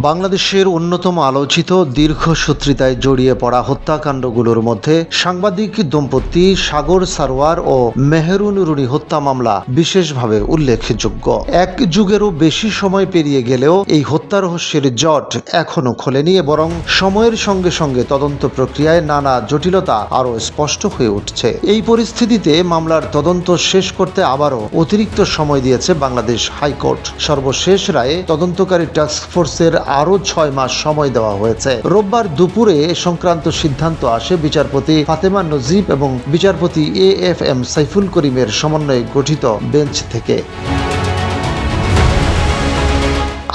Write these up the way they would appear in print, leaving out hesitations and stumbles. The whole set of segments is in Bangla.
বাংলাদেশের অন্যতম আলোচিত দীর্ঘসূত্রিতায় জড়িয়ে পড়া হত্যাকাণ্ডগুলোর মধ্যে সাংবাদিক দম্পতি সাগর সারওয়ার ও মেহেরুন রুনি হত্যা মামলা বিশেষভাবে উল্লেখযোগ্য। এক যুগেরও বেশি সময় পেরিয়ে গেলেও এই হত্যা রহস্যের জট এখনো খোলেনি, বরং সময়ের সঙ্গে সঙ্গে তদন্ত প্রক্রিয়ায় নানা জটিলতা আরও স্পষ্ট হয়ে উঠছে। এই পরিস্থিতিতে মামলার তদন্ত শেষ করতে আবারও অতিরিক্ত সময় দিয়েছে বাংলাদেশ হাইকোর্ট। সর্বশেষ রায়ে তদন্তকারী টাস্কফোর্সের আরও 6 মাস সময় দেওয়া হয়েছে। রোববার দুপুরে সংক্রান্ত সিদ্ধান্ত আসে বিচারপতি ফাতেমা নজিব এবং বিচারপতি AFM সাইফুল করিমের সমন্বয়ে গঠিত বেঞ্চ থেকে।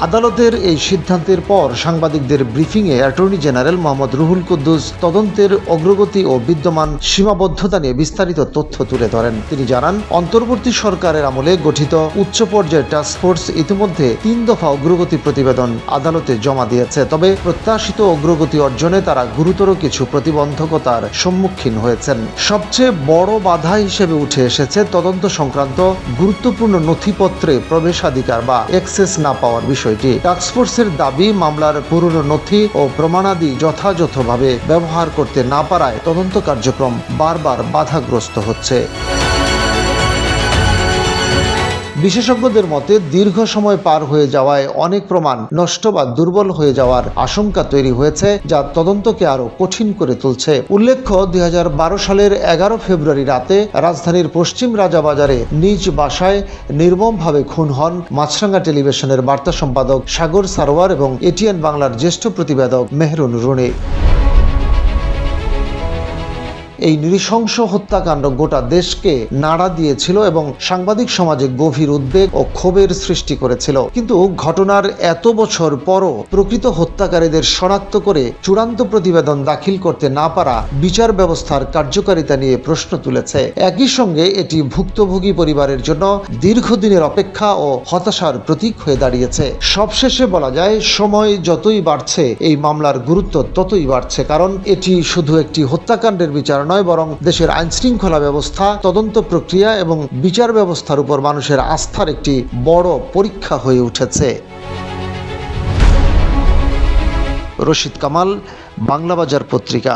আদালতের এই সিদ্ধান্তের পর সাংবাদিকদের ব্রিফিংয়ে অ্যাটর্নি জেনারেল মোহাম্মদ রুহুল কুদ্দুস তদন্তের অগ্রগতি ও বিদ্যমান সীমাবদ্ধতা নিয়ে বিস্তারিত তথ্য তুলে ধরেন। তিনি জানান, অন্তর্বর্তী সরকারের আমলে গঠিত উচ্চ পর্যায়ের টাস্কফোর্স ইতিমধ্যে 3 দফা অগ্রগতি প্রতিবেদন আদালতে জমা দিয়েছে। তবে প্রত্যাশিত অগ্রগতি অর্জনে তারা গুরুতর কিছু প্রতিবন্ধকতার সম্মুখীন হয়েছেন। সবচেয়ে বড় বাধা হিসেবে উঠে এসেছে তদন্ত সংক্রান্ত গুরুত্বপূর্ণ নথিপত্রে প্রবেশাধিকার বা অ্যাক্সেস না পাওয়ার বিষয়। টাস্কফোর্সের দাবি, মামলার পুরনো নথি ও প্রমাণাদি যথাযথভাবে ব্যবহার করতে না পারায় তদন্ত কার্যক্রম বারবার বাধাগ্রস্ত হচ্ছে। বিশেষজ্ঞদের মতে দীর্ঘ সময় পার হয়ে যাওয়ায় অনেক প্রমাণ নষ্ট বা দুর্বল হয়ে যাওয়ার আশঙ্কা তৈরি হয়েছে, যা তদন্তকে আরো কঠিন করে তুলছে। উল্লেখ্য, 2012 সালের 11 ফেব্রুয়ারি রাতে রাজধানীর পশ্চিম রাজাবাজারে নিজ বাসায় নির্মমভাবে খুন হন মাছরাঙ্গা টেলিভিশনের বার্তা সম্পাদক সাগর সারওয়ার এবং ATN বাংলার জ্যেষ্ঠ প্রতিবেদক মেহেরুন রুনি। এই নৃশংস হত্যাকাণ্ড গোটা দেশকে নাড়া দিয়েছিল এবং সাংবাদিক সমাজে গভীর উদ্বেগ ও ক্ষোভের সৃষ্টি করেছিল। কিন্তু ঘটনার এত বছর পরও প্রকৃত হত্যাকারীদের শনাক্ত করে চূড়ান্ত প্রতিবেদন দাখিল করতে না পারা বিচার ব্যবস্থার কার্যকারিতা নিয়ে প্রশ্ন তুলেছে। একই সঙ্গে এটি ভুক্তভোগী পরিবারের জন্য দীর্ঘদিনের অপেক্ষা ও হতাশার প্রতীক হয়ে দাঁড়িয়েছে। সবশেষে বলা যায়, সময় যতই বাড়ছে এই মামলার গুরুত্ব ততই বাড়ছে, কারণ এটি শুধু একটি হত্যাকাণ্ডের বিচার নয়, বরং দেশের আইনশৃঙ্খলা ব্যবস্থা, তদন্ত প্রক্রিয়া এবং বিচার ব্যবস্থার উপর মানুষের আস্থার একটি বড় পরীক্ষা হয়ে উঠেছে। রশিদ কামাল, বাংলাবাজার পত্রিকা।